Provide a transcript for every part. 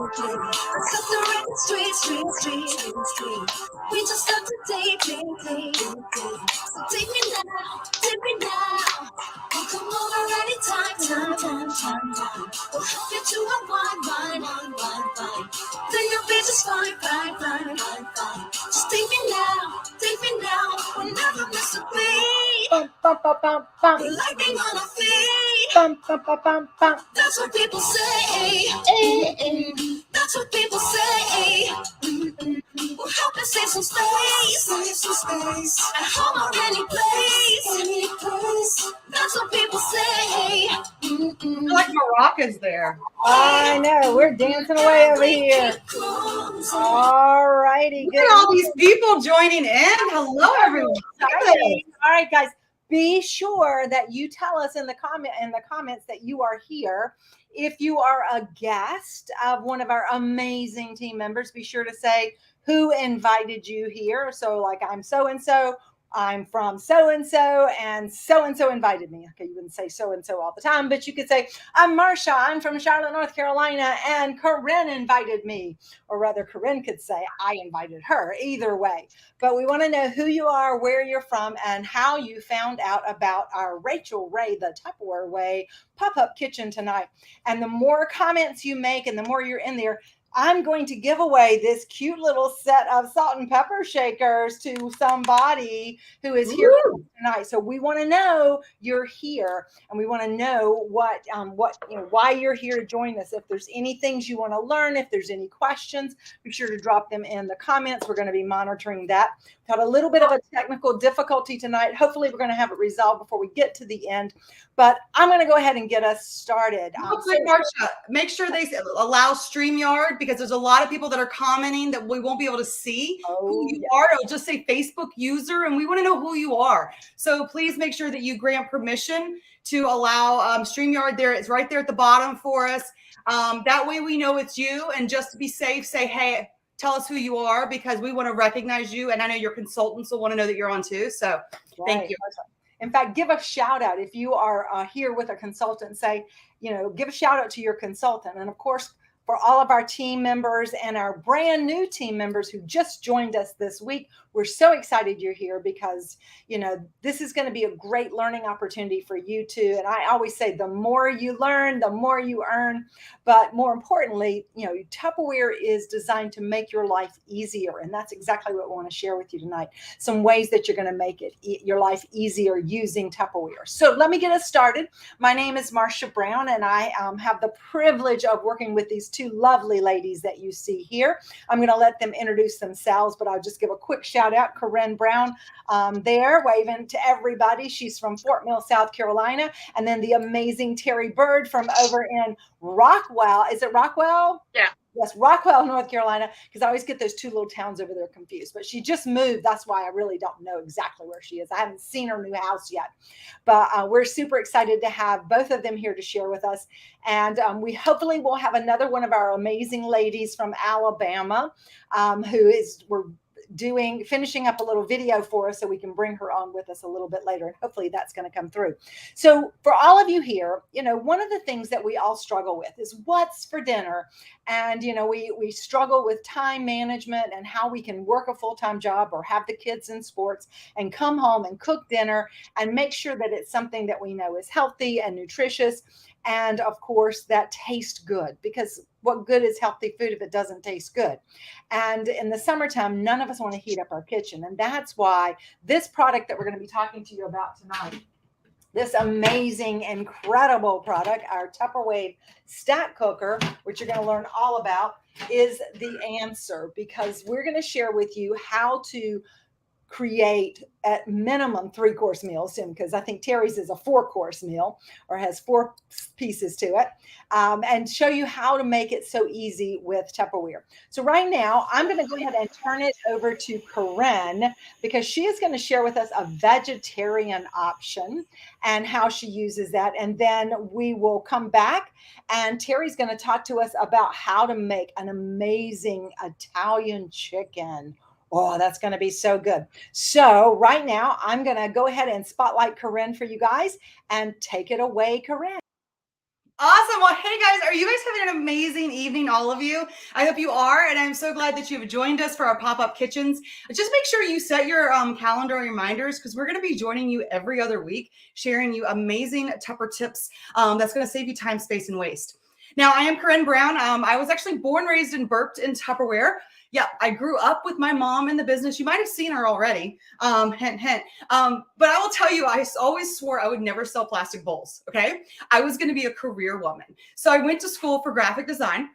Let's cut the record straight. We just start to date. So take me now. We'll come over anytime. We'll help you to unwind. Then you'll be just fine. Just take me now. We'll never miss a beat. Lightning on our feet. That's what people say. That's what people say. We'll help you save some space. At home or any place. That's what people say. Like maracas there. I know. We're dancing away over here. All righty. Look at all these people joining in. Hello, everyone. All right, guys. Be sure that you tell us in the comments that you are here. If you are a guest of one of our amazing team members, be sure to say who invited you here. So like, I'm so-and-so, I'm from so-and-so, and so-and-so invited me. Okay, you wouldn't say so-and-so all the time, but you could say, I'm Marsha, I'm from Charlotte, North Carolina, and Corinne invited me. Or rather, Corinne could say, I invited her. Either way. But we want to know who you are, where you're from, and how you found out about our Rachel Ray, the Tupperware Way pop-up kitchen tonight. And the more comments you make and the more you're in there, I'm going to give away this cute little set of salt and pepper shakers to somebody who is here tonight. So we want to know you're here, and we want to know what why you're here to join us. If there's any things you want to learn, if there's any questions, be sure to drop them in the comments. We're going to be monitoring that. We've got a little bit of a technical difficulty tonight. Hopefully, we're going to have it resolved before we get to the end. But I'm going to go ahead and get us started. Marsha, make sure they allow StreamYard, because there's a lot of people that are commenting that we won't be able to see who you are. It'll just say Facebook user, and we want to know who you are. So please make sure that you grant permission to allow StreamYard there. It's right there at the bottom for us. That way we know it's you. And just to be safe, say, hey, tell us who you are, because we want to recognize you. And I know your consultants will want to know that you're on too. So thank you. In fact, give a shout out if you are here with a consultant. Say, give a shout out to your consultant. And of course, for all of our team members and our brand new team members who just joined us this week, we're so excited you're here, because, this is going to be a great learning opportunity for you too. And I always say, the more you learn, the more you earn. But more importantly, Tupperware is designed to make your life easier. And that's exactly what we want to share with you tonight. Some ways that you're going to make your life easier using Tupperware. So let me get us started. My name is Marsha Brown, and I have the privilege of working with these two lovely ladies that you see here. I'm going to let them introduce themselves, but I'll just give a quick shout out. Corinne Brown there, waving to everybody. She's from Fort Mill, South Carolina. And then the amazing Terry Bird from over in Rockwell. Is it Rockwell? Yeah. Yes, Rockwell, North Carolina, because I always get those two little towns over there confused. But she just moved. That's why I really don't know exactly where she is. I haven't seen her new house yet. But we're super excited to have both of them here to share with us. And we hopefully will have another one of our amazing ladies from Alabama we're finishing up a little video for us so we can bring her on with us a little bit later. And hopefully that's going to come through. So for all of you here, one of the things that we all struggle with is what's for dinner. And, we struggle with time management and how we can work a full-time job or have the kids in sports and come home and cook dinner and make sure that it's something that we know is healthy and nutritious. And of course, that tastes good, because what good is healthy food if it doesn't taste good? And in the summertime, none of us want to heat up our kitchen. And that's why this product that we're going to be talking to you about tonight, this amazing, incredible product, our Tupperware stack cooker, which you're going to learn all about, is the answer, because we're going to share with you how to create at minimum 3-course meals, because I think Terry's is a 4-course meal or has 4 pieces to it, and show you how to make it so easy with Tupperware. So right now, I'm going to go ahead and turn it over to Corinne, because she is going to share with us a vegetarian option and how she uses that. And then we will come back, and Terry's going to talk to us about how to make an amazing Italian chicken. Oh, that's going to be so good. So right now, I'm going to go ahead and spotlight Corinne for you guys, and take it away, Corinne. Awesome. Well, hey guys, are you guys having an amazing evening, all of you? I hope you are, and I'm so glad that you've joined us for our pop-up kitchens. Just make sure you set your calendar reminders, because we're going to be joining you every other week, sharing you amazing Tupper tips that's going to save you time, space, and waste. Now, I am Corinne Brown. I was actually born, raised, and burped in Tupperware. Yeah, I grew up with my mom in the business. You might have seen her already. Hint, hint. But I will tell you, I always swore I would never sell plastic bowls. Okay. I was going to be a career woman. So I went to school for graphic design.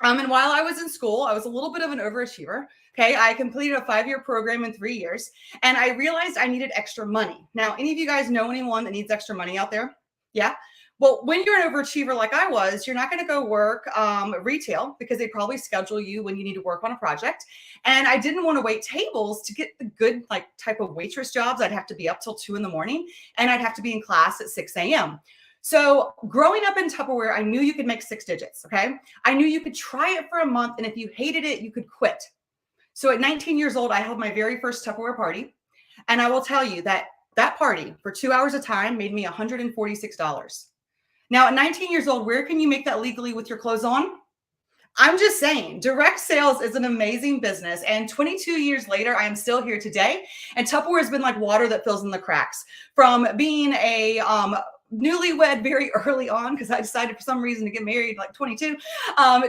And while I was in school, I was a little bit of an overachiever. Okay. I completed a 5-year program in 3 years, and I realized I needed extra money. Now, any of you guys know anyone that needs extra money out there? Yeah. Well, when you're an overachiever like I was, you're not going to go work retail, because they probably schedule you when you need to work on a project. And I didn't want to wait tables to get the good type of waitress jobs. I'd have to be up till 2 in the morning, and I'd have to be in class at 6 a.m. So growing up in Tupperware, I knew you could make 6 digits. Okay. I knew you could try it for a month, and if you hated it, you could quit. So at 19 years old, I held my very first Tupperware party. And I will tell you that that party for 2 hours of time made me $146. Now, at 19 years old, where can you make that legally with your clothes on? I'm just saying, direct sales is an amazing business. And 22 years later, I am still here today. And Tupperware has been like water that fills in the cracks. From being a newlywed very early on, because I decided for some reason to get married like 22,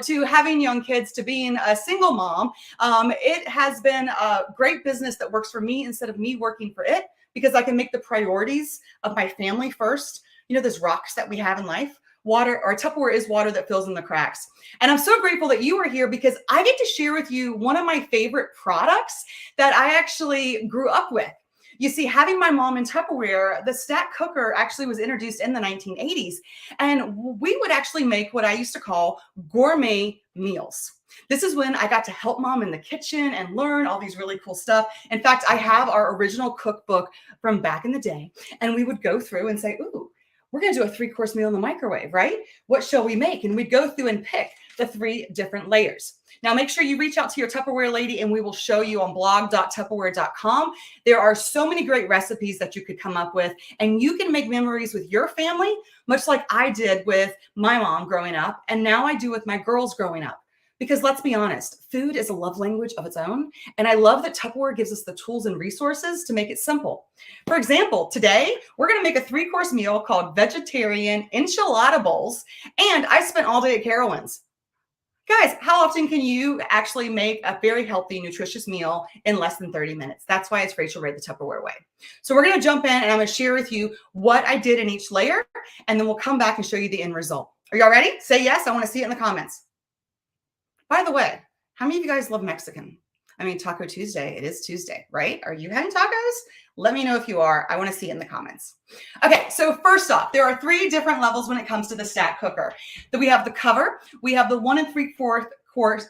to having young kids, to being a single mom. It has been a great business that works for me instead of me working for it, because I can make the priorities of my family first. You know, those rocks that we have in life, water, or Tupperware is water that fills in the cracks. And I'm so grateful that you are here, because I get to share with you one of my favorite products that I actually grew up with. You see, having my mom in Tupperware, the stack cooker actually was introduced in the 1980s. And we would actually make what I used to call gourmet meals. This is when I got to help mom in the kitchen and learn all these really cool stuff. In fact, I have our original cookbook from back in the day, and we would go through and say, ooh, we're going to do a 3-course meal in the microwave, right? What shall we make? And we'd go through and pick the 3 different layers. Now, make sure you reach out to your Tupperware lady, and we will show you on blog.tupperware.com. There are so many great recipes that you could come up with, and you can make memories with your family, much like I did with my mom growing up, and now I do with my girls growing up. Because let's be honest, food is a love language of its own. And I love that Tupperware gives us the tools and resources to make it simple. For example, today, we're going to make a 3-course meal called vegetarian enchilada bowls. And I spent all day at Carowinds. Guys, how often can you actually make a very healthy, nutritious meal in less than 30 minutes? That's why it's Rachel Ray the Tupperware way. So we're going to jump in, and I'm going to share with you what I did in each layer, and then we'll come back and show you the end result. Are y'all ready? Say yes. I want to see it in the comments. By the way, how many of you guys love Mexican? I mean, Taco Tuesday, it is Tuesday, right? Are you having tacos? Let me know if you are. I want to see it in the comments. Okay, so first off, there are 3 different levels when it comes to the stack cooker. That we have the cover, we have the 1 3/4 quart,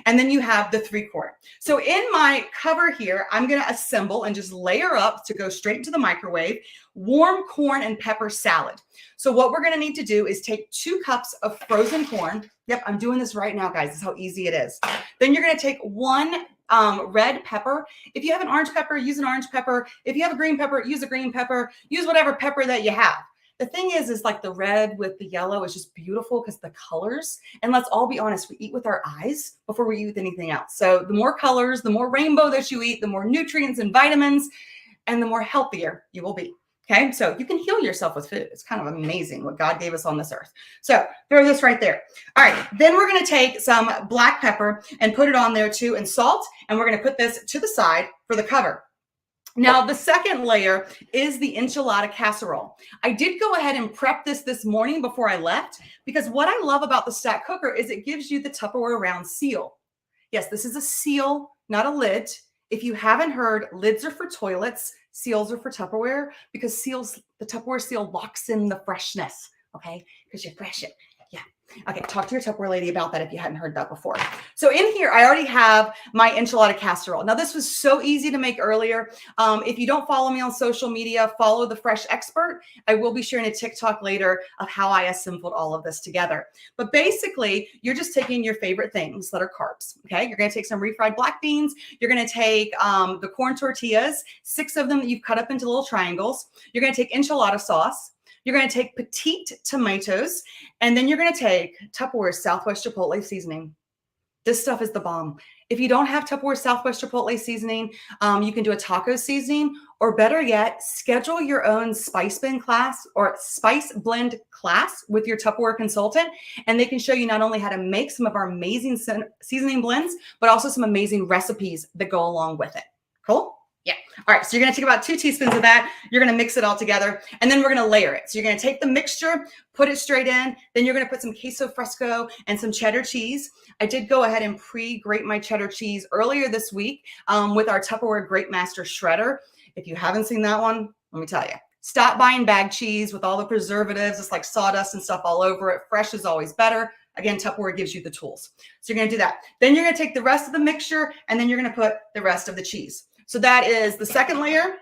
and then you have the 3-quart. So in my cover here, I'm going to assemble and just layer up to go straight into the microwave, warm corn and pepper salad. So what we're going to need to do is take 2 cups of frozen corn. Yep, I'm doing this right now, guys. This is how easy it is. Then you're going to take 1 red pepper. If you have an orange pepper, use an orange pepper. If you have a green pepper, use a green pepper. Use whatever pepper that you have. The thing is like the red with the yellow is just beautiful because the colors, and let's all be honest, we eat with our eyes before we eat with anything else. So the more colors, the more rainbow that you eat, the more nutrients and vitamins, and the more healthier you will be. Okay, so you can heal yourself with food. It's kind of amazing what God gave us on this earth. So throw this right there. All right, then we're going to take some black pepper and put it on there too, and salt, and we're going to put this to the side for the cover. Now, the second layer is the enchilada casserole. I did go ahead and prep this morning before I left, because what I love about the stack cooker is it gives you the Tupperware round seal. Yes, this is a seal, not a lid. If you haven't heard, lids are for toilets, seals are for Tupperware, because seals, the Tupperware seal locks in the freshness, okay? Because you're fresh. Yeah. Okay, talk to your Tupperware lady about that if you hadn't heard that before. So in here, I already have my enchilada casserole. Now, this was so easy to make earlier. If you don't follow me on social media, follow The Fresh Expert. I will be sharing a TikTok later of how I assembled all of this together. But basically, you're just taking your favorite things that are carbs, okay? You're going to take some refried black beans. You're going to take the corn tortillas, 6 of them that you've cut up into little triangles. You're going to take enchilada sauce. You're going to take petite tomatoes, and then you're going to take Tupperware Southwest Chipotle seasoning. This stuff is the bomb. If you don't have Tupperware Southwest Chipotle seasoning, you can do a taco seasoning, or better yet, schedule your own spice blend class with your Tupperware consultant, and they can show you not only how to make some of our amazing seasoning blends, but also some amazing recipes that go along with it. Cool? Yeah. All right. So you're going to take about 2 teaspoons of that. You're going to mix it all together, and then we're going to layer it. So you're going to take the mixture, put it straight in. Then you're going to put some queso fresco and some cheddar cheese. I did go ahead and pre-grate my cheddar cheese earlier this week with our Tupperware Great Master Shredder. If you haven't seen that one, let me tell you, stop buying bag cheese with all the preservatives. It's like sawdust and stuff all over it. Fresh is always better. Again, Tupperware gives you the tools. So you're going to do that. Then you're going to take the rest of the mixture, and then you're going to put the rest of the cheese. So that is the second layer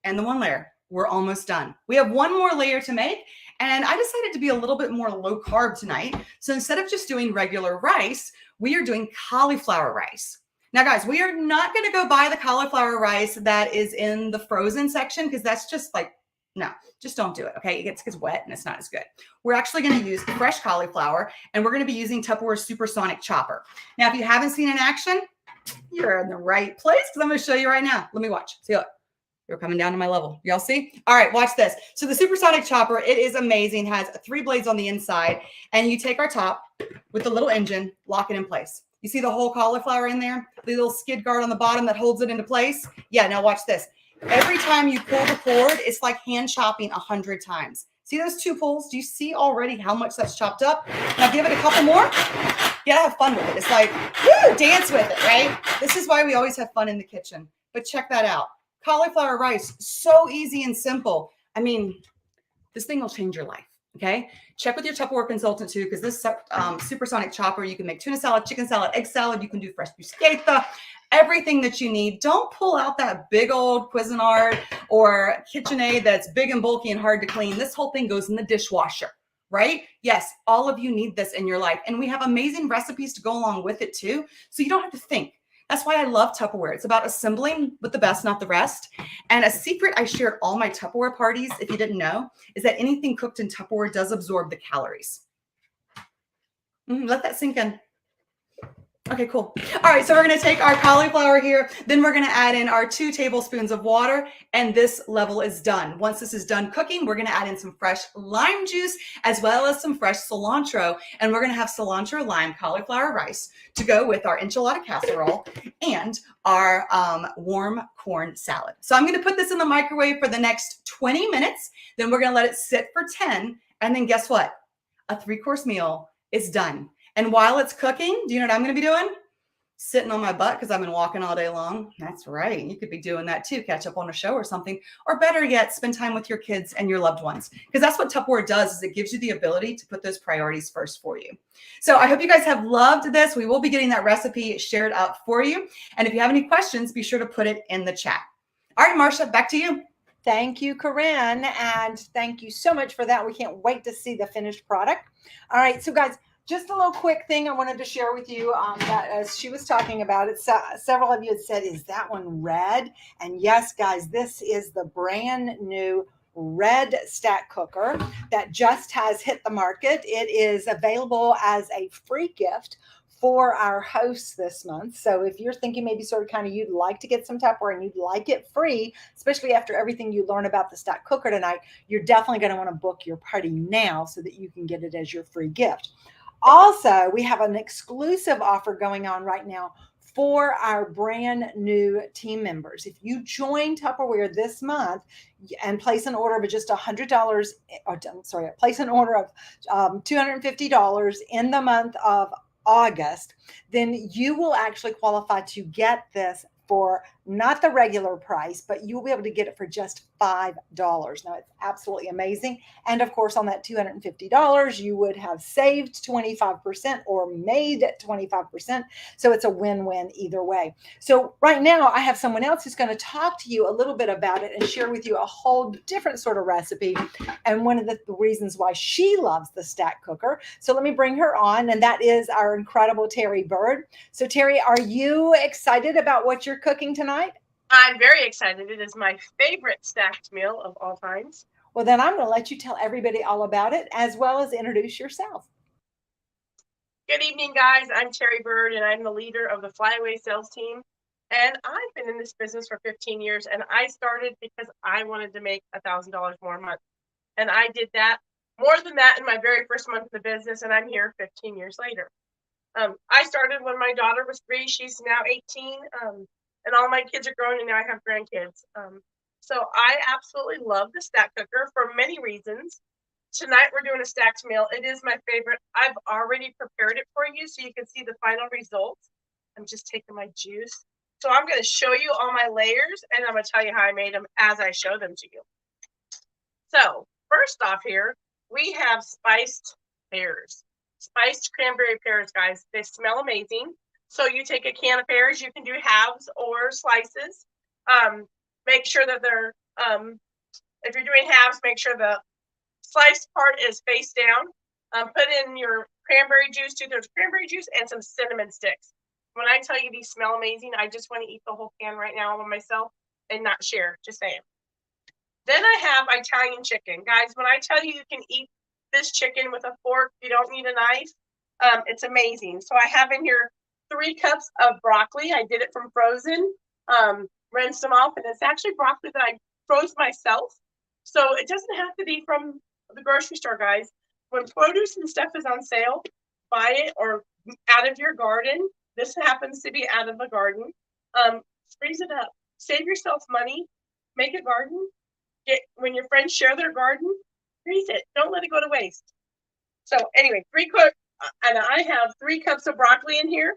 and the one layer. We're almost done. We have one more layer to make, and I decided to be a little bit more low carb tonight. So instead of just doing regular rice, we are doing cauliflower rice. Now, guys, we are not going to go buy the cauliflower rice that is in the frozen section, because that's just like, no, just don't do it, okay? It gets wet and it's not as good. We're actually going to use fresh cauliflower, and we're going to be using Tupperware Supersonic Chopper. Now, if you haven't seen in action, you're in the right place, because I'm going to show you right now. Let me watch. See, look. You're coming down to my level. Y'all see? All right, watch this. So the Supersonic Chopper, it is amazing. It has 3 blades on the inside, and you take our top with the little engine, lock it in place. You see the whole cauliflower in there? The little skid guard on the bottom that holds it into place? Yeah, now watch this. Every time you pull the cord, it's like hand chopping 100 times. See those 2 pulls? Do you see already how much that's chopped up? Now give it a couple more. You gotta have fun with it. It's like, woo, dance with it, right? This is why we always have fun in the kitchen. But check that out. Cauliflower rice, so easy and simple. I mean, this thing will change your life, okay? Check with your Tupperware consultant too, because this Supersonic Chopper, you can make tuna salad, chicken salad, egg salad. You can do fresh bruschetta, everything that you need. Don't pull out that big old Cuisinart or KitchenAid that's big and bulky and hard to clean. This whole thing goes in the dishwasher, right? Yes, all of you need this in your life. And we have amazing recipes to go along with it too, so you don't have to think. That's why I love Tupperware. It's about assembling with the best, not the rest. And a secret I share at all my Tupperware parties, if you didn't know, is that anything cooked in Tupperware does absorb the calories. Let that sink in. Okay, cool. All right, so we're going to take our cauliflower here. Then we're going to add in our 2 tablespoons of water, and this level is done. Once this is done cooking, we're going to add in some fresh lime juice as well as some fresh cilantro, and we're going to have cilantro lime cauliflower rice to go with our enchilada casserole and our warm corn salad. So I'm going to put this in the microwave for the next 20 minutes. Then we're going to let it sit for 10, and then guess what? A 3-course meal is done. And while it's cooking, do you know what I'm going to be doing? Sitting on my butt because I've been walking all day long. That's right. You could be doing that too. Catch up on a show or something. Or better yet, spend time with your kids and your loved ones. Because that's what Tupperware does, is it gives you the ability to put those priorities first for you. So I hope you guys have loved this. We will be getting that recipe shared out for you. And if you have any questions, be sure to put it in the chat. All right, Marsha, back to you. Thank you, Corinne. And thank you so much for that. We can't wait to see the finished product. All right, so guys, just a little quick thing I wanted to share with you that as she was talking about it, several of you had said, is that one red? And yes, guys, this is the brand new red stack cooker that just has hit the market. It is available as a free gift for our hosts this month. So if you're thinking maybe sort of kind of you'd like to get some Tupperware and you'd like it free, especially after everything you learn about the stack cooker tonight, you're definitely going to want to book your party now so that you can get it as your free gift. Also, we have an exclusive offer going on right now for our brand new team members. If you join Tupperware this month and place an order of just $100, place an order of $250 in the month of August, then you will actually qualify to get this for not the regular price, but you'll be able to get it for just $5. Now, it's absolutely amazing. And of course, on that $250, you would have saved 25% or made 25%. So it's a win-win either way. So right now, I have someone else who's going to talk to you a little bit about it and share with you a whole different sort of recipe and one of the reasons why she loves the stack cooker. So let me bring her on, and that is our incredible Terry Bird. So Terry, are you excited about what you're cooking tonight? I'm very excited. It is my favorite stacked meal of all times. Well, then I'm going to let you tell everybody all about it, as well as introduce yourself. Good evening, guys. I'm Terry Bird, and I'm the leader of the Flyaway sales team. And I've been in this business for 15 years, and I started because I wanted to make $1,000 more a month. And I did that, more than that, in my very first month of the business, and I'm here 15 years later. I started when my daughter was 3. She's now 18, and all my kids are grown, and now I have grandkids. So I absolutely love the stack cooker for many reasons. Tonight we're doing a stacked meal. It is my favorite. I've already prepared it for you so you can see the final results. I'm just taking my juice. So I'm going to show you all my layers, and I'm going to tell you how I made them as I show them to you. So first off here, we have spiced pears. Spiced cranberry pears, guys. They smell amazing. So you take a can of pears. You can do halves or slices. Make sure that they're, if you're doing halves, make sure the sliced part is face down. Put in your cranberry juice, 2/3 cranberry juice, and some cinnamon sticks. When I tell you these smell amazing, I just want to eat the whole can right now by myself and not share. Just saying. Then I have Italian chicken. Guys, when I tell you you can eat this chicken with a fork, you don't need a knife. It's amazing. So I have in here 3 cups of broccoli. I did it from frozen, rinsed them off, and it's actually broccoli that I froze myself. So it doesn't have to be from the grocery store, guys. When produce and stuff is on sale, buy it or out of your garden. This happens to be out of the garden. Freeze it up. Save yourself money. Make a garden. When your friends share their garden, freeze it. Don't let it go to waste. So anyway, and I have 3 cups of broccoli in here.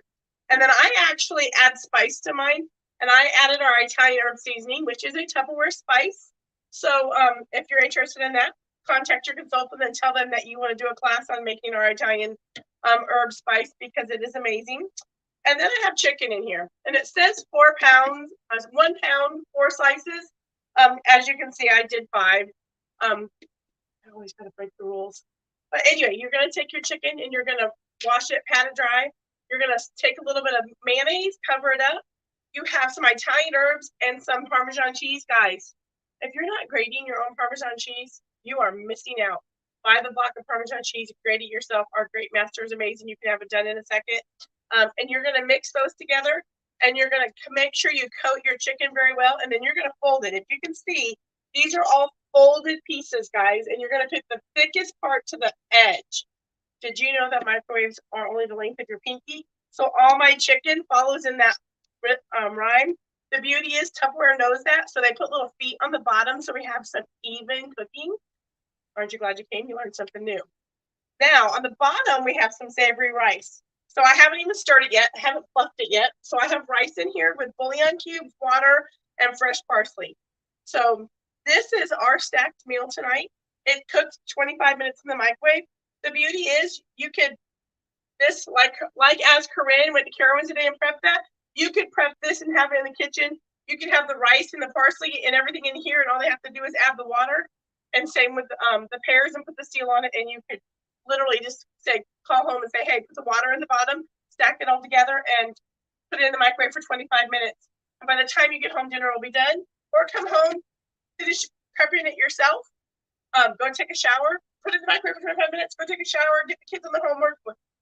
And then I actually add spice to mine. And I added our Italian herb seasoning, which is a Tupperware spice. So if you're interested in that, contact your consultant and tell them that you want to do a class on making our Italian herb spice, because it is amazing. And then I have chicken in here, and it says 4 pounds, 1 pound, 4 slices. As you can see, I did 5. I always gotta break the rules. But anyway, you're gonna take your chicken and you're gonna wash it, pat it dry. You're gonna take a little bit of mayonnaise, cover it up. You have some Italian herbs and some Parmesan cheese, guys. If you're not grating your own Parmesan cheese, you are missing out. Buy the block of Parmesan cheese, grate it yourself. Our Great Master is amazing. You can have it done in a second. And you're going to mix those together, and you're going to make sure you coat your chicken very well, and then you're going to fold it. If you can see, these are all folded pieces, guys, and you're going to pick the thickest part to the edge. Did you know that microwaves are only the length of your pinky? So all my chicken follows in that rhyme. The beauty is Tupperware knows that, so they put little feet on the bottom so we have some even cooking. Aren't you glad you came? You learned something new. Now, on the bottom, we have some savory rice. So I haven't even stirred it yet. I haven't fluffed it yet. So I have rice in here with bouillon cubes, water, and fresh parsley. So this is our stacked meal tonight. It cooks 25 minutes in the microwave. The beauty is you could, this like as Corinne went to Carowinds today and prepped that, you could prep this and have it in the kitchen. You could have the rice and the parsley and everything in here, and all they have to do is add the water. And same with the pears, and put the seal on it, and you could literally just call home and say, hey, put the water in the bottom, stack it all together, and put it in the microwave for 25 minutes. And by the time you get home, dinner will be done. Or come home, finish prepping it yourself, go take a shower, put it in the microwave for 25 minutes, go take a shower, get the kids on the homework,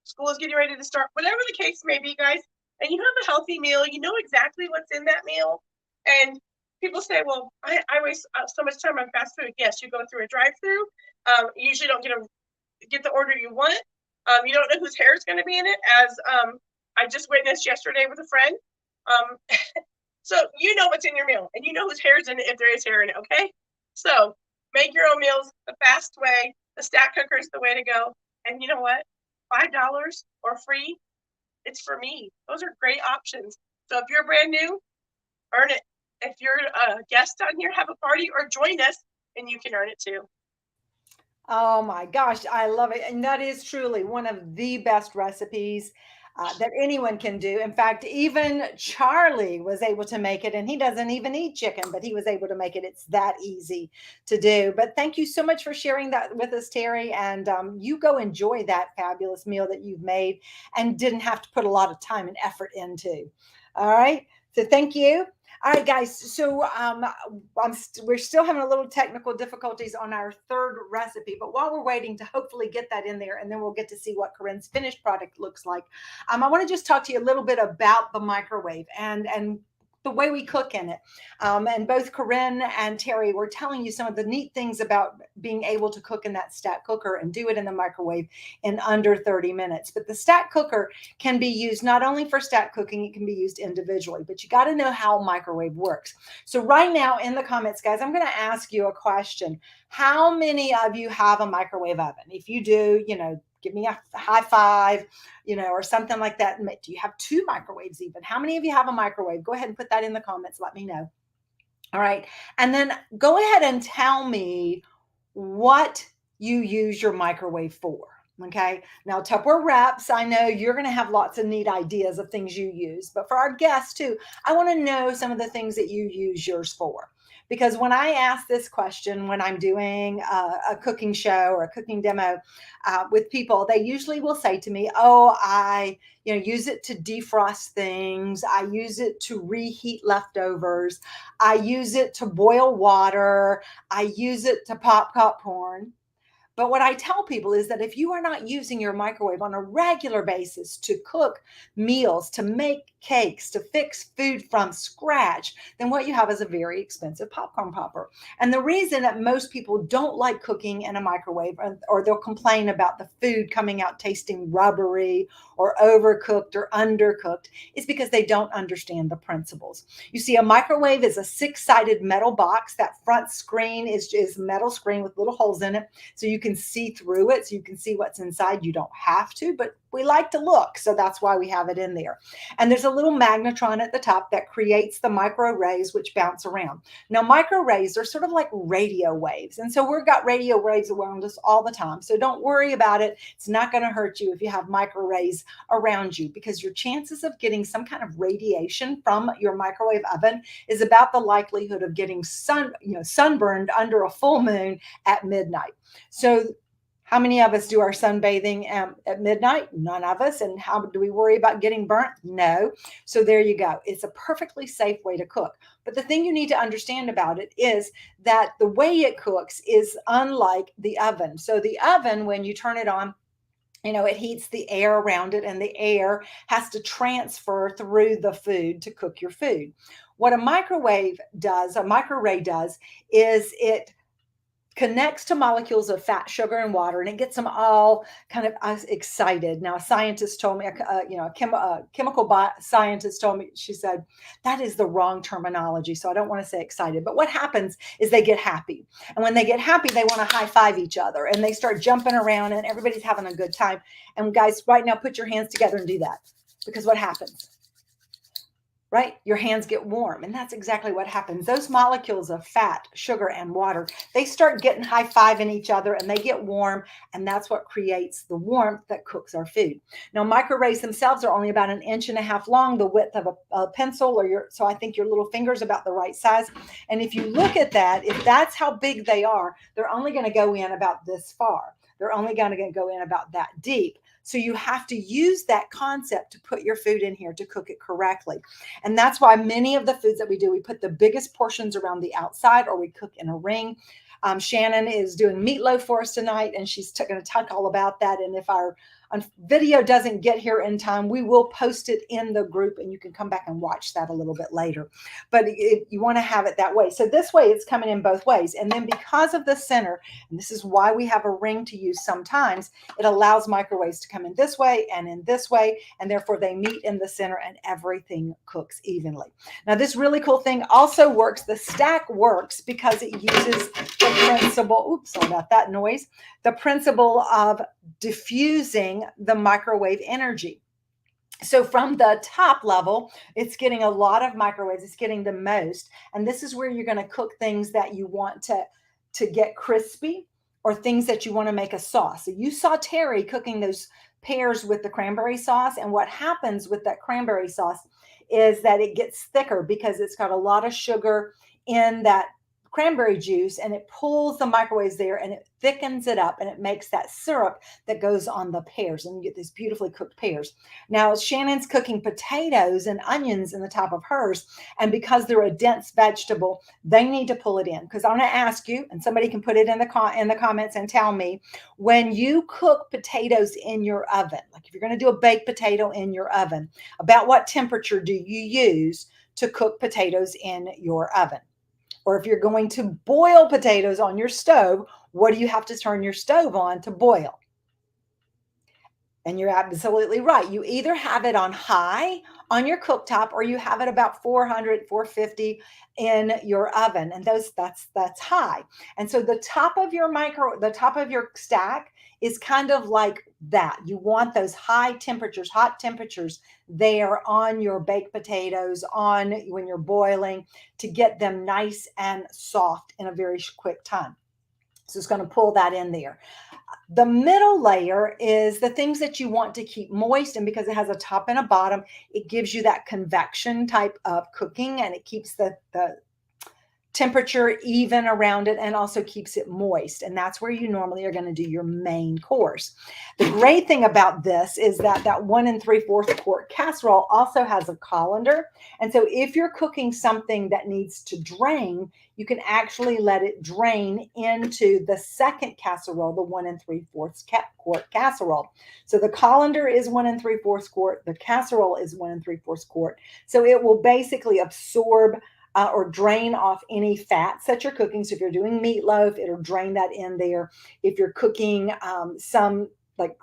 school is getting ready to start, whatever the case may be, guys. And you have a healthy meal. You know exactly what's in that meal. And people say, well, I waste so much time on fast food. Yes, you go through a drive-through. You usually don't get the order you want. You don't know whose hair is going to be in it, as I just witnessed yesterday with a friend. So you know what's in your meal, and you know whose hair is in it if there is hair in it, okay? So make your own meals the fast way. The stack cooker is the way to go. And you know what? $5 or free, it's for me. Those are great options. So if you're brand new, earn it. If you're a guest on here, have a party or join us, and you can earn it too. Oh my gosh, I love it. And that is truly one of the best recipes that anyone can do. In fact, even Charlie was able to make it, and he doesn't even eat chicken, but he was able to make it. It's that easy to do. But thank you so much for sharing that with us, Terry. And you go enjoy that fabulous meal that you've made and didn't have to put a lot of time and effort into. All right. So thank you. All right, guys. So we're still having a little technical difficulties on our third recipe, but while we're waiting to hopefully get that in there, and then we'll get to see what Corinne's finished product looks like, I want to just talk to you a little bit about the microwave and the way we cook in it. And both Corinne and Terry were telling you some of the neat things about being able to cook in that stack cooker and do it in the microwave in under 30 minutes. But the stack cooker can be used not only for stack cooking, it can be used individually, but you got to know how a microwave works. So right now in the comments, guys, I'm going to ask you a question. How many of you have a microwave oven? If you do, give me a high five, or something like that. Do you have two microwaves even? How many of you have a microwave? Go ahead and put that in the comments. Let me know. All right. And then go ahead and tell me what you use your microwave for. Okay. Now, Tupperware reps, I know you're going to have lots of neat ideas of things you use, but for our guests too, I want to know some of the things that you use yours for. Because when I ask this question, when I'm doing a cooking show or a cooking demo with people, they usually will say to me, oh, I use it to defrost things. I use it to reheat leftovers. I use it to boil water. I use it to pop popcorn. But what I tell people is that if you are not using your microwave on a regular basis to cook meals, to make cakes, to fix food from scratch, then what you have is a very expensive popcorn popper. And the reason that most people don't like cooking in a microwave, or they'll complain about the food coming out tasting rubbery or overcooked or undercooked, is because they don't understand the principles. You see, a microwave is a 6-sided metal box. That front screen is metal screen with little holes in it, so you can see through it, so you can see what's inside. You don't have to, but we like to look, so that's why we have it in there. And there's a little magnetron at the top that creates the micro rays which bounce around. Now, micro rays are sort of like radio waves, and so we've got radio waves around us all the time. So don't worry about it. It's not going to hurt you if you have micro rays around you, because your chances of getting some kind of radiation from your microwave oven is about the likelihood of getting sunburned under a full moon at midnight. So how many of us do our sunbathing at midnight? None of us. And how do we worry about getting burnt? No. So there you go. It's a perfectly safe way to cook. But the thing you need to understand about it is that the way it cooks is unlike the oven. So the oven, when you turn it on, it heats the air around it, and the air has to transfer through the food to cook your food. What a microwave does, a microray does, is it connects to molecules of fat, sugar, and water, and it gets them all kind of excited. Now, a scientist told me, a chemical scientist told me, she said, that is the wrong terminology, so I don't want to say excited. But what happens is they get happy. And when they get happy, they want to high five each other, and they start jumping around, and everybody's having a good time. And guys, right now, put your hands together and do that, because what happens? Right? Your hands get warm. And that's exactly what happens. Those molecules of fat, sugar, and water, they start getting high-fiving each other, and they get warm. And that's what creates the warmth that cooks our food. Now, microwaves themselves are only about 1.5 inches long, the width of a pencil, so I think your little finger's about the right size. And if you look at that, if that's how big they are, they're only going to go in about this far. They're only going to go in about that deep. So you have to use that concept to put your food in here to cook it correctly. And that's why many of the foods that we do, we put the biggest portions around the outside, or we cook in a ring. Shannon is doing meatloaf for us tonight, and she's going to talk all about that. And if our video doesn't get here in time, we will post it in the group, and you can come back and watch that a little bit later. But you want to have it that way. So this way, it's coming in both ways. And then because of the center, and this is why we have a ring to use sometimes, it allows microwaves to come in this way and in this way, and therefore they meet in the center, and everything cooks evenly. Now, this really cool thing also works. The stack works because it uses the principle, oops, sorry about that noise, the principle of diffusing the microwave energy. So from the top level, it's getting a lot of microwaves. It's getting the most. And this is where you're going to cook things that you want to get crispy, or things that you want to make a sauce. So you saw Terry cooking those pears with the cranberry sauce. And what happens with that cranberry sauce is that it gets thicker because it's got a lot of sugar in that cranberry juice, and it pulls the microwaves there, and it thickens it up, and it makes that syrup that goes on the pears, and you get these beautifully cooked pears. Now Shannon's cooking potatoes and onions in the top of hers, and because they're a dense vegetable, they need to pull it in. Because I'm going to ask you, and somebody can put it in the comments and tell me, when you cook potatoes in your oven, like if you're going to do a baked potato in your oven, about what temperature do you use to cook potatoes in your oven? Or if you're going to boil potatoes on your stove, what do you have to turn your stove on to boil? And you're absolutely right. You either have it on high on your cooktop, or you have it about 400, 450 in your oven. And that's high. And so the top of your stack is kind of like that. You want those hot temperatures there on your baked potatoes, on when you're boiling, to get them nice and soft in a very quick time. So it's going to pull that in there. The middle layer is the things that you want to keep moist, and because it has a top and a bottom, it gives you that convection type of cooking, and it keeps the temperature even around it, and also keeps it moist. And that's where you normally are going to do your main course. The great thing about this is that 1 3/4 quart casserole also has a colander. And so if you're cooking something that needs to drain, you can actually let it drain into the second casserole, the 1 3/4 quart casserole. So the colander is 1 3/4 quart. The casserole is 1 3/4 quart. So it will basically absorb or drain off any fats that you're cooking. So if you're doing meatloaf, it'll drain that in there. If you're cooking some like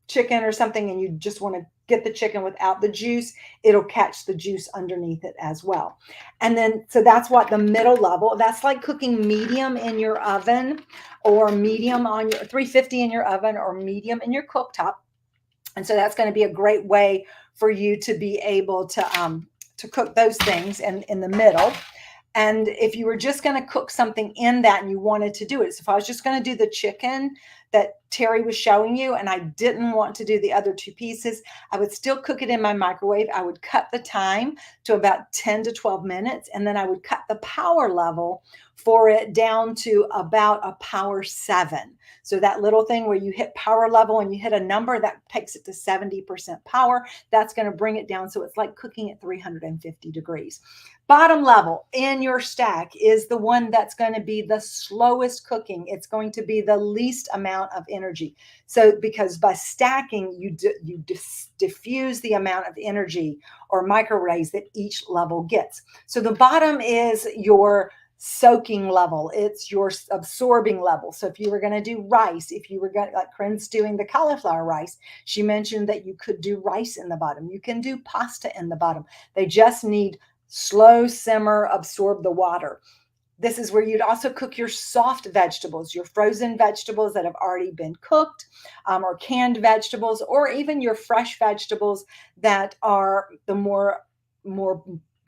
chicken or something, and you just want to get the chicken without the juice, it'll catch the juice underneath it as well. And then, so that's what the middle level, that's like cooking medium in your oven, or medium on your 350 in your oven, or medium in your cooktop. And so that's going to be a great way for you to be able to cook those things in the middle. And if you were just going to cook something in that and you wanted to do it, so if I was just going to do the chicken that Terry was showing you, and I didn't want to do the other two pieces, I would still cook it in my microwave. I would cut the time to about 10 to 12 minutes, and then I would cut the power level for it down to about a power 7. So that little thing where you hit power level and you hit a number that takes it to 70% power, that's going to bring it down. So it's like cooking at 350 degrees. Bottom level in your stack is the one that's going to be the slowest cooking. It's going to be the least amount of energy. So because by stacking, you diffuse the amount of energy or microwaves that each level gets. So the bottom is your soaking level. It's your absorbing level. So if you were going to do rice, if you were going, like Corinne's doing the cauliflower rice, she mentioned that you could do rice in the bottom. You can do pasta in the bottom. They just need slow simmer, absorb the water. This is where you'd also cook your soft vegetables, your frozen vegetables that have already been cooked, or canned vegetables, or even your fresh vegetables that are the more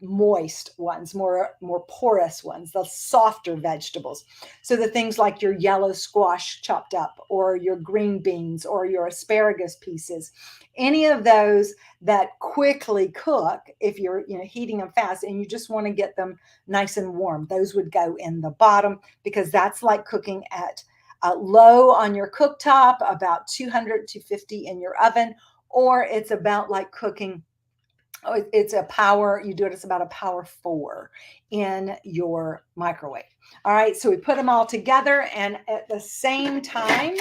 moist ones, more porous ones, the softer vegetables. So the things like your yellow squash chopped up, or your green beans, or your asparagus pieces, any of those that quickly cook, if you're heating them fast and you just want to get them nice and warm, those would go in the bottom, because that's like cooking at low on your cooktop, about 200 to 50 in your oven, or it's about like cooking, it's about a power 4 in your microwave. All right, so we put them all together, and at the same time,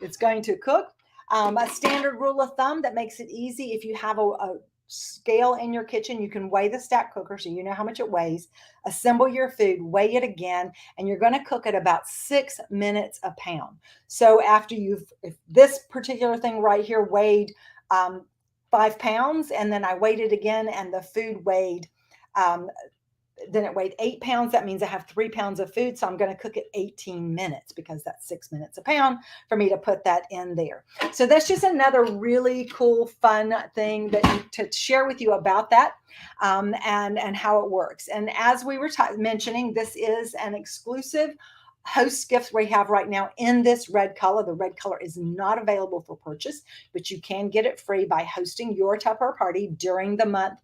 it's going to cook. A standard rule of thumb that makes it easy: if you have a scale in your kitchen, you can weigh the stack cooker so you know how much it weighs. Assemble your food, weigh it again, and you're going to cook at about 6 minutes a pound. So after if this particular thing right here weighed 5 pounds, and then I weighed it again, and the food weighed, then it weighed 8 pounds. That means I have 3 pounds of food. So I'm going to cook it 18 minutes, because that's 6 minutes a pound for me to put that in there. So that's just another really cool, fun thing to share with you about that, and how it works. And as we were mentioning, this is an exclusive host gift we have right now in this red color. The red color is not available for purchase, but you can get it free by hosting your Tupperware party during the month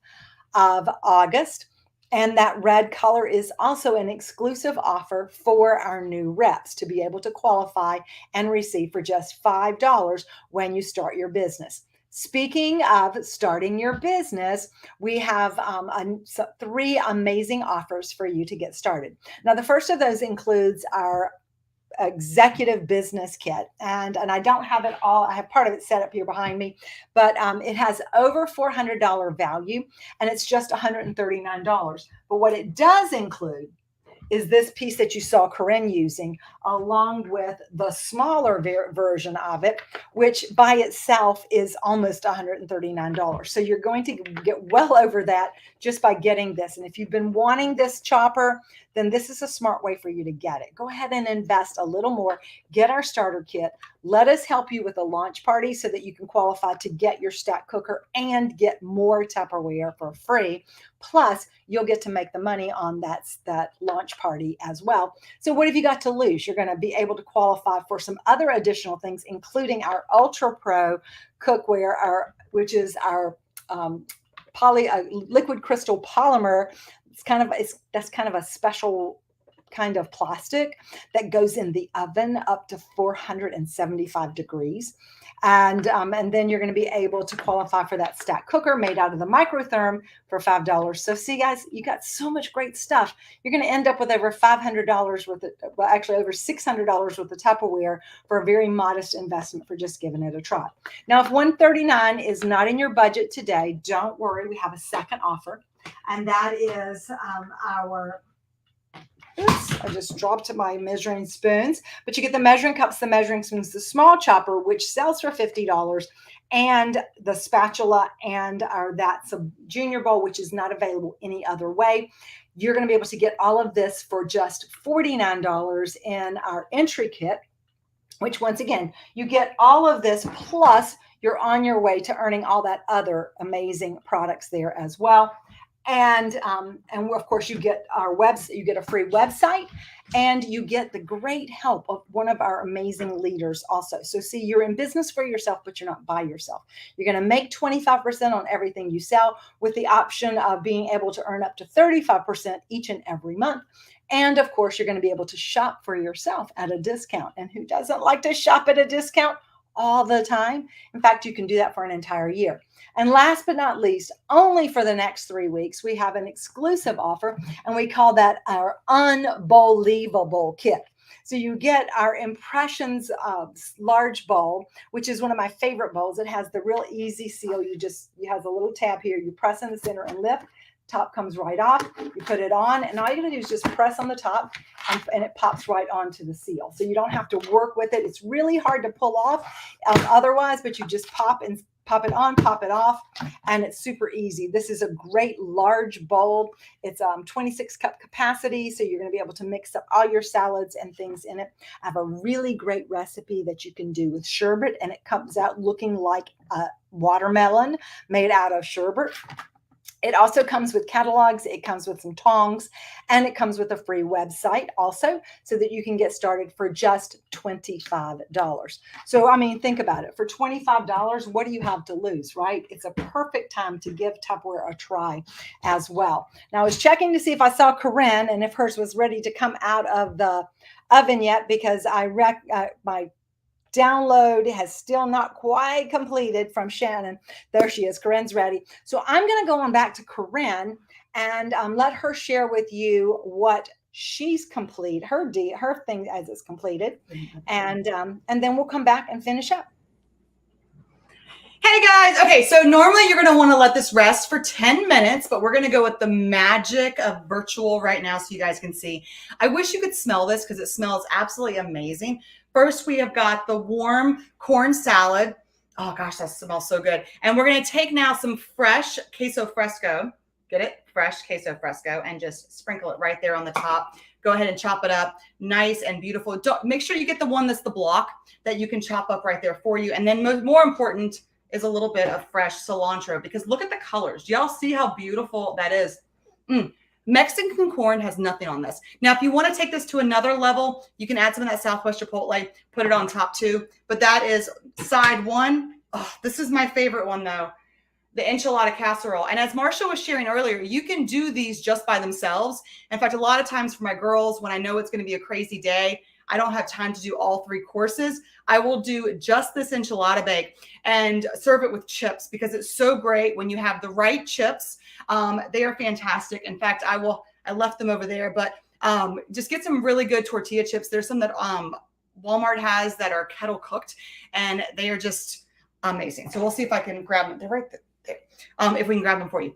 of August. And that red color is also an exclusive offer for our new reps to be able to qualify and receive for just $5 when you start your business. Speaking of starting your business, we have 3 amazing offers for you to get started. Now, the first of those includes our executive business kit, and I don't have it all. I have part of it set up here behind me, but it has over $400 value, and it's just $139. But what it does include is this piece that you saw Corinne using, along with the smaller version of it, which by itself is almost $139. So you're going to get well over that just by getting this. And if you've been wanting this chopper, then this is a smart way for you to get it. Go ahead and invest a little more, get our starter kit. Let us help you with a launch party so that you can qualify to get your stack cooker and get more Tupperware for free. Plus, you'll get to make the money on that launch party as well. So what have you got to lose? You're going to be able to qualify for some other additional things, including our Ultra Pro cookware, which is our liquid crystal polymer. That's kind of a special kind of plastic that goes in the oven up to 475 degrees. And then you're going to be able to qualify for that stack cooker made out of the microtherm for $5. So see, guys, you got so much great stuff. You're going to end up with over $500 worth of, well, actually over $600 worth of Tupperware for a very modest investment for just giving it a try. Now, if $139 is not in your budget today, don't worry. We have a second offer, and that is our oops, I just dropped my measuring spoons, but you get the measuring cups, the measuring spoons, the small chopper, which sells for $50, and the spatula and that's a junior bowl, which is not available any other way. You're going to be able to get all of this for just $49 in our entry kit, which once again, you get all of this plus you're on your way to earning all that other amazing products there as well. And of course, you get our website, you get a free website, and you get the great help of one of our amazing leaders also. So see, you're in business for yourself, but you're not by yourself. You're going to make 25% on everything you sell, with the option of being able to earn up to 35% each and every month. And of course, you're going to be able to shop for yourself at a discount. And who doesn't like to shop at a discount all the time? In fact, you can do that for an entire year. And last but not least, only for the next 3 weeks, we have an exclusive offer, and we call that our Unbelievable Kit. So you get our Impressions large bowl, which is one of my favorite bowls. It has the real easy seal. You have a little tab here. You press in the center and lift. Top comes right off. You put it on, and all you're going to do is just press on the top, and it pops right onto the seal. So you don't have to work with it. It's really hard to pull off otherwise, but you just pop it on, pop it off, and it's super easy. This is a great large bowl. It's 26 cup capacity, so you're going to be able to mix up all your salads and things in it. I have a really great recipe that you can do with sherbet, and it comes out looking like a watermelon made out of sherbet. It also comes with catalogs, it comes with some tongs, and it comes with a free website also, so that you can get started for just $25. So, I mean, think about it. For $25, what do you have to lose, right? It's a perfect time to give Tupperware a try as well. Now, I was checking to see if I saw Corinne and if hers was ready to come out of the oven yet, because my download has still not quite completed from Shannon. There she is. Corinne's ready. So I'm going to go on back to Corinne and let her share with you what she's complete, her thing as it's completed. And then we'll come back and finish up. Hey guys. Okay, so normally you're going to want to let this rest for 10 minutes, but we're going to go with the magic of virtual right now so you guys can see. I wish you could smell this because it smells absolutely amazing. First, we have got the warm corn salad. Oh gosh, that smells so good. And we're going to take now some fresh queso fresco. Get it? Fresh queso fresco, and just sprinkle it right there on the top. Go ahead and chop it up nice and beautiful. Make sure you get the one that's the block that you can chop up right there for you. And then more important is a little bit of fresh cilantro, because look at the colors. Do y'all see how beautiful that is? Mexican corn has nothing on this. Now, if you want to take this to another level, you can add some of that Southwest Chipotle, put it on top too. But that is side one. Oh, this is my favorite one though. the enchilada casserole. And as Marsha was sharing earlier, you can do these just by themselves. In fact, a lot of times for my girls, when I know it's going to be a crazy day, I don't have time to do all 3 courses, I will do just this enchilada bake and serve it with chips, because it's so great when you have the right chips. They are fantastic. In fact, I left them over there, but just get some really good tortilla chips. There's some that Walmart has that are kettle cooked, and they are just amazing. So we'll see if I can grab them. They're right there. If we can grab them for you.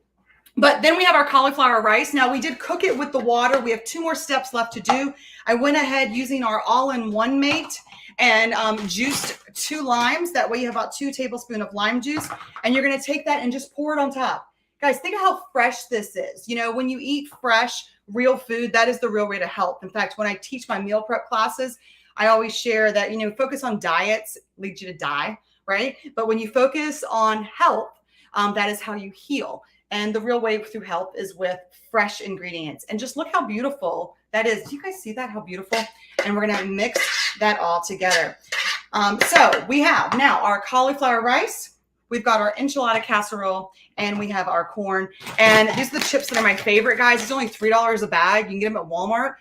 But then we have our cauliflower rice. Now, we did cook it with the water. We have 2 more steps left to do. I went ahead using our all-in-one mate and juiced 2 limes. That way you have about 2 tablespoons of lime juice. And you're going to take that and just pour it on top. Guys, think of how fresh this is. You know, when you eat fresh, real food, that is the real way to health. In fact, when I teach my meal prep classes, I always share that, you know, focus on diets leads you to die, right? But when you focus on health, that is how you heal. And the real way through health is with fresh ingredients. And just look how beautiful that is. Do you guys see that? How beautiful? And we're going to mix that all together. So we have now our cauliflower rice. We've got our enchilada casserole, and we have our corn. And these are the chips that are my favorite, guys. It's only $3 a bag. You can get them at Walmart.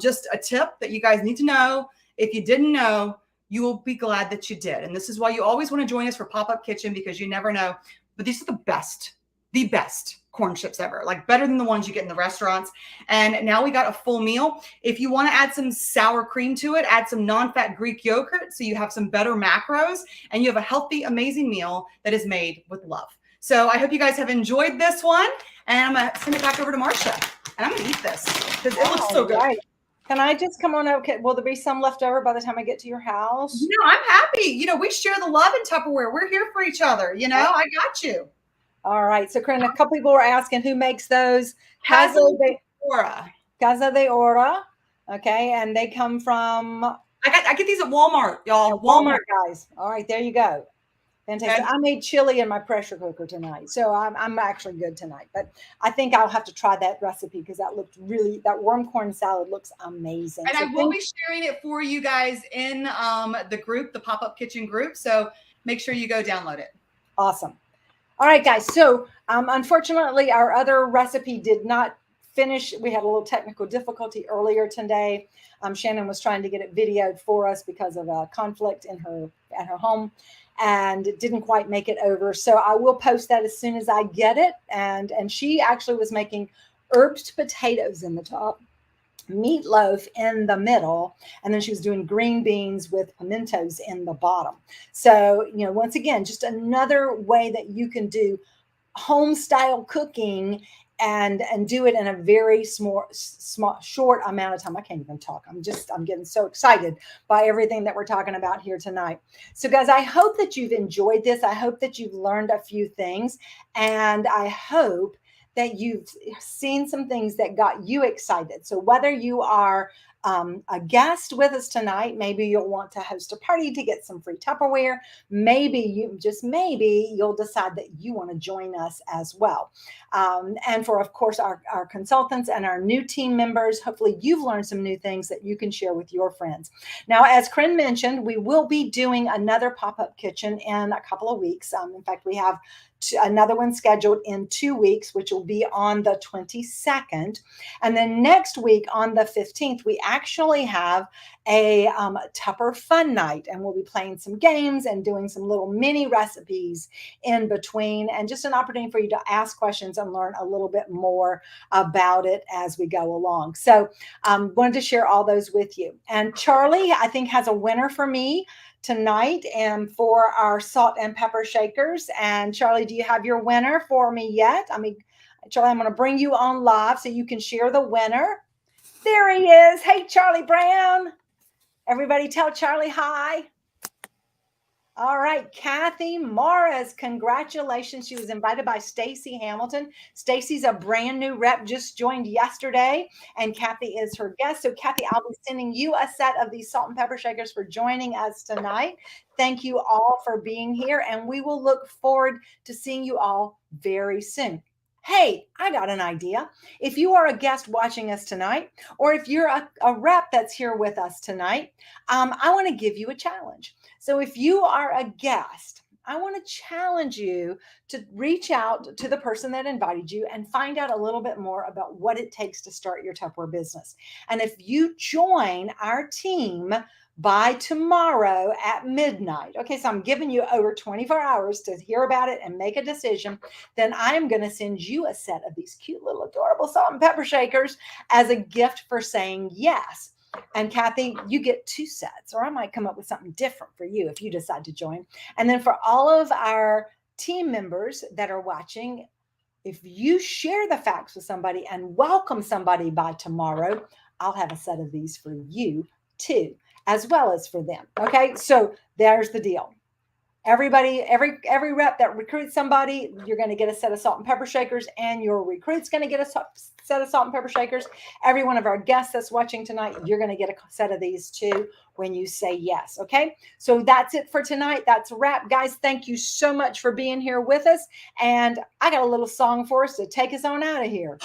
Just a tip that you guys need to know. If you didn't know, you will be glad that you did. And this is why you always want to join us for Pop-Up Kitchen, because you never know. But these are the best corn chips ever, like better than the ones you get in the restaurants. And now we got a full meal. If you want to add some sour cream to it, add some non-fat Greek yogurt, so you have some better macros, and you have a healthy, amazing meal that is made with love. So I hope you guys have enjoyed this one, and I'm going to send it back over to Marsha, and I'm going to eat this because it looks so good. Right. Can I just come on over? Will there be some left over by the time I get to your house? No, I'm happy. You know, we share the love in Tupperware. We're here for each other. You know, I got you. All right. So, Corinne, a couple people were asking who makes those. Casa de Ora. Casa de Ora. Okay. And they come from. I get these at Walmart, y'all. Walmart, guys. All right. There you go. Fantastic. Okay. I made chili in my pressure cooker tonight. So I'm actually good tonight. But I think I'll have to try that recipe because that worm corn salad looks amazing. And so I will be sharing it for you guys in the group, the Pop-Up Kitchen group. So make sure you go download it. Awesome. All right, guys. So unfortunately, our other recipe did not finish. We had a little technical difficulty earlier today. Shannon was trying to get it videoed for us because of a conflict at her home, and it didn't quite make it over. So I will post that as soon as I get it. And she actually was making herbed potatoes in the top, meatloaf in the middle, and then she was doing green beans with pimentos in the bottom. So, you know, once again, just another way that you can do home style cooking and do it in a very small, short amount of time. I can't even talk. I'm getting so excited by everything that we're talking about here tonight. So guys, I hope that you've enjoyed this. I hope that you've learned a few things, and I hope that you've seen some ththings that got you excited. So whether you are a guest with us tonight, maybe you'll want to host a party to get some free Tupperware. Maybe you'll decide that you want to join us as well. And for, of course, our consultants and our new team members, hopefully you've learned some new things that you can share with your friends. Now, as Corinne mentioned, we will be doing another pop-up kitchen in a couple of weeks. In fact, we have another one scheduled in 2 weeks, which will be on the 22nd. And then next week on the 15th, we actually have a Tupper Fun Night, and we'll be playing some games and doing some little mini recipes in between, and just an opportunity for you to ask questions and learn a little bit more about it as we go along. So wanted to share all those with you. And Charlie, I think, has a winner for me tonight and for our salt and pepper shakers. And Charlie, do you have your winner for me yet? Charlie, I'm going to bring you on live so you can share the winner. There he is. Hey, Charlie Brown. Everybody tell Charlie hi. All right, Kathy Morris, congratulations. She was invited by Stacy Hamilton. Stacy's a brand new rep, just joined yesterday, and Kathy is her guest. So Kathy, I'll be sending you a set of these salt and pepper shakers for joining us tonight. Thank you all for being here, and we will look forward to seeing you all very soon. Hey, I got an idea. If you are a guest watching us tonight, or if you're a rep that's here with us tonight, I want to give you a challenge. So if you are a guest I want to challenge you to reach out to the person that invited you and find out a little bit more about what it takes to start your Tupperware business. And if you join our team by tomorrow at midnight, okay, so I'm giving you over 24 hours to hear about it and make a decision, then I am going to send you a set of these cute little adorable salt and pepper shakers as a gift for saying yes. And Kathy, you get 2 sets, or I might come up with something different for you if you decide to join. And then for all of our team members that are watching, if you share the facts with somebody and welcome somebody by tomorrow, I'll have a set of these for you too, as well as for them. Okay, so there's the deal. Everybody, every rep that recruits somebody, you're going to get a set of salt and pepper shakers, and your recruit's going to get a set of salt and pepper shakers. Every one of our guests that's watching tonight, you're going to get a set of these too when you say yes. Okay, so that's it for tonight. That's a wrap, guys. Thank you so much for being here with us, and I got a little song for us to take us on out of here.